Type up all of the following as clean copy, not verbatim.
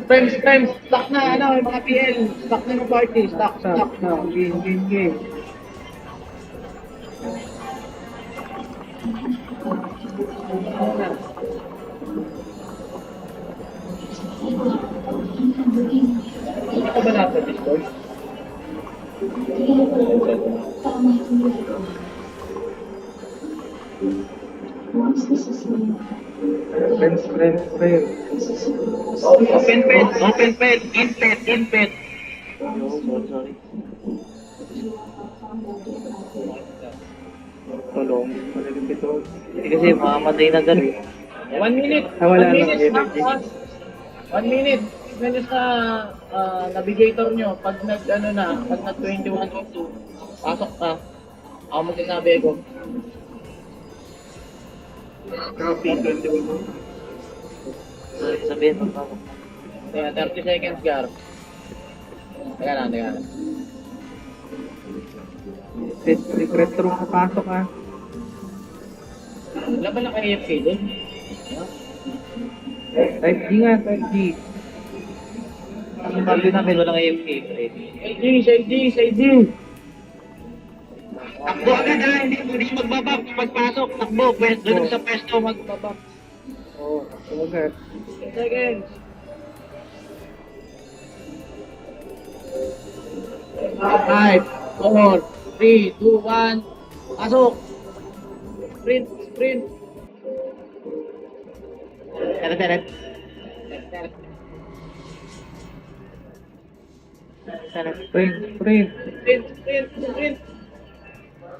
Friends, stock na, yung mga PL, stock na ng party, stock. Game. Hindi ka ba nasa Discord? Friends. Open pet, in-pet. Sorry. Tolong, malagyan ito. Hindi kasi mamamatay na dali. 1 minute. Wala 1 minute. energy. 1 minute. Ganun sa navigator nyo, pag nag 21:02, pasok ka. Ako magsasabi ko. Copy 21. Sorry, sabihin mo pa. Kaya 30 seconds, Gar. Teka lang. Secret room na pasok ha. Wala ba naka-AFK doon? Type G nga, type G. Ang sabi namin walang AFK. Shade. Takbo agad ha, hindi magbabak pagpasok. Takbo, doon sa pwesto magbabak. Oo, agad. 10 seconds. 5, 4, 3, 2, 1. Pasok! Sprint. Teret. Sprint.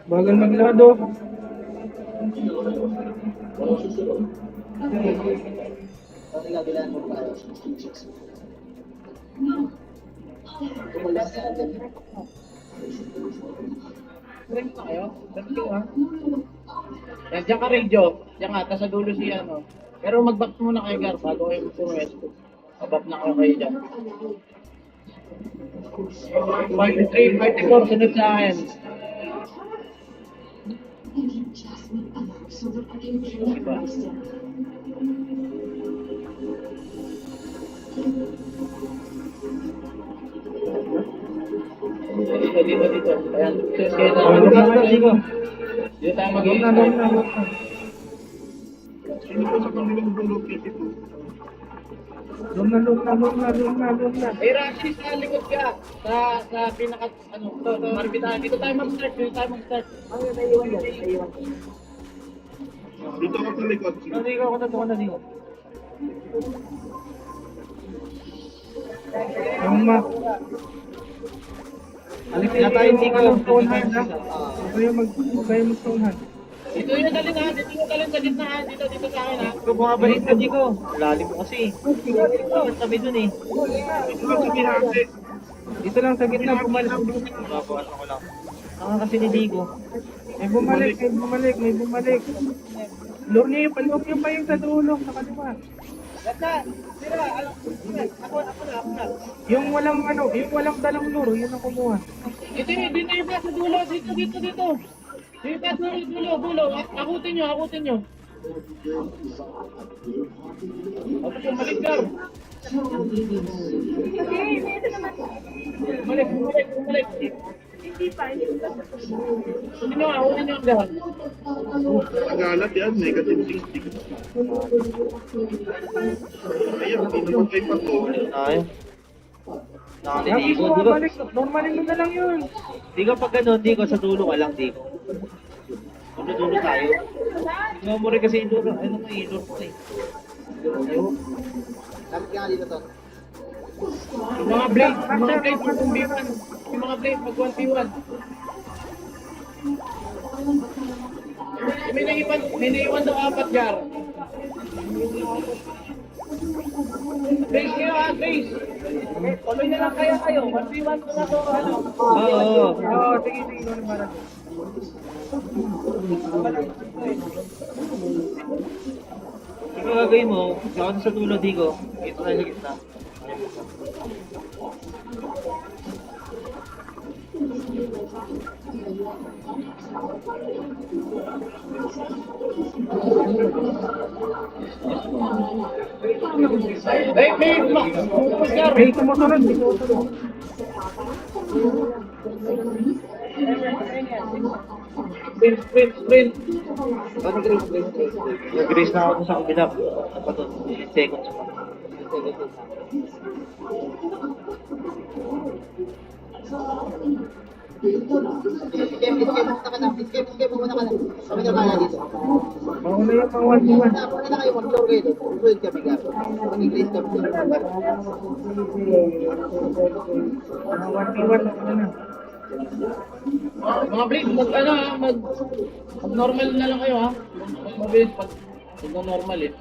Bagal maglado. Sprint na kayo? Sprint ha? Yan, diyan ka radio. Diyan ka, tas sa dulo siya, no? Pero mag-back muna kayo, Gar, bago kayo pumesto. Mag-back na kayo dyan. 43, 44, sunod sa akin. Diba? Dito. Ayan, sus kayo na. Dito tayo mag-iintay. Sino po sa kanilang dulo, PT2? Lum na. Eh, Rashi, sa likod ka. Sa pinaka, maribitahan. Dito tayo mag-start. Ano yun, naiiwan yan. Dito ako sa likod. Naligo ako na dito. Yung ma... Alipin na tayo, hindi ka lang stonehan ha. Huwag kayo mag-stonehan. Dito yung dalhin ha. Dito yung dalhin sa gitna ha. Dito sa akin ha. Kung bumabalik ka, Dico. Lalim mo kasi. Sabi dun eh. Ito lang sa binase. Dito lang sa gitna, bumalik. Babawasan ko lang. Ang kasi ni Dico. May bumalik. Lure niya yung paloob yung pa yung sa dulo, sa kaliwa. Ako na. Yung walang dalang lure, yun ang kumuha. Dito yung sa dulo. Dito. Dito yung dulo. Akutin nyo. Ako bumalik, Gar. Bumalik. Hindi pa. Akutin nyo, Gar. Nagalat yan, negative 60. Ayun, pinapagay pa to. Tayo. Nakakaligo, Dico. Normalin mo na lang yun. Dico, pag ganun, Dico, sa dulo ka lang, Dico. Dulo tayo. Tingnan mo rin kasi yung dulo. Ano mo, yung dulo eh. Yung mga blade, mag 1v1. Yung mga blade, mag 1v1. May naiwan daw 4, Gar. Grace kayo ha, Grace. Tuloy na lang kayo. 1v1 ko na to. Oo, sige. Ikaw gagawin mo, ako sa dulo, Dico. Ito tayo sa gitna. May sir. May tumusunod. Sprint. Nag-race na ako dun sa kabila. Apa doon? 8 seconds pa. Escape muna ka na. Kami na kaya dito. Mauna yung pang 1v1. Muna na kayo, mag-floor kayo doon. Usulit kami ka. Mag-English kami sa mga Mga 1v1 ako na. Mga blade, mag normal na lang kayo ha. Mas mabilis pag normal eh.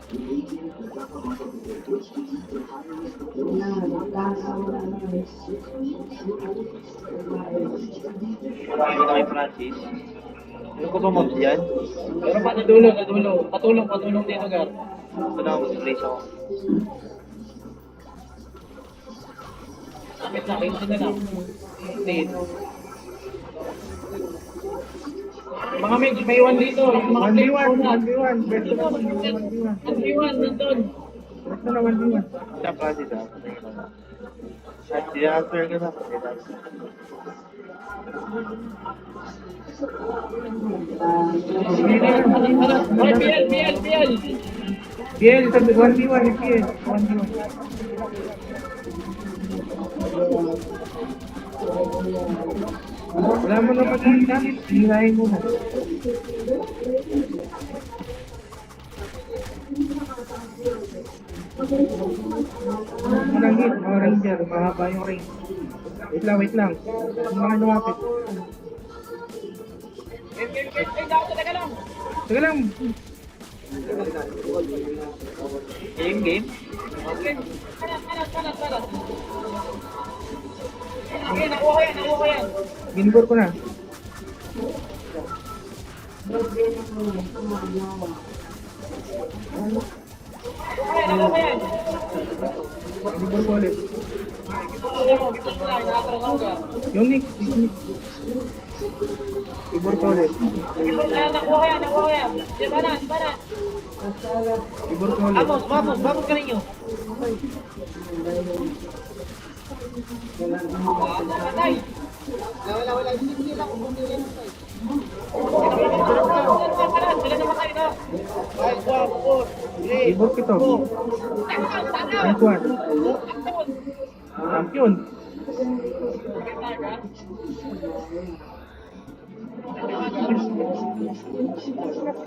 Marami na kay Francis. Ano ko ba mob dyan? Pero pa nadulo. Patulong dito, Gar. Ito na ako mag-race ako. Sakit na, 15 na lang. 15. Mga mage, may 1 dito. Yung mga play 1v1. Best na 1v1. 1v1, nandun. Best na 1v1. Siya Francis ha. At di-answer ka na. Ay, PL. PL, 1v1 yung PL. 1v1. Wala mo naman yung gamit. Hirahin mo na. Walang hit, mga ranger. Mahaba yung range. Wait lang. Yung mga lumapit. Teka lang. Game? Okay, nakuha ko yan. Ginbor ko na. Ginbor ko ulit. Yung Nick. Ginbor ko ulit. Nakuha ko yan. Iba na. Ginbor ko ulit. Vamos ka ninyo. Wala. Hindi lang kung bumili lang tayo. Ginbor ko ito. Nice one. Champion.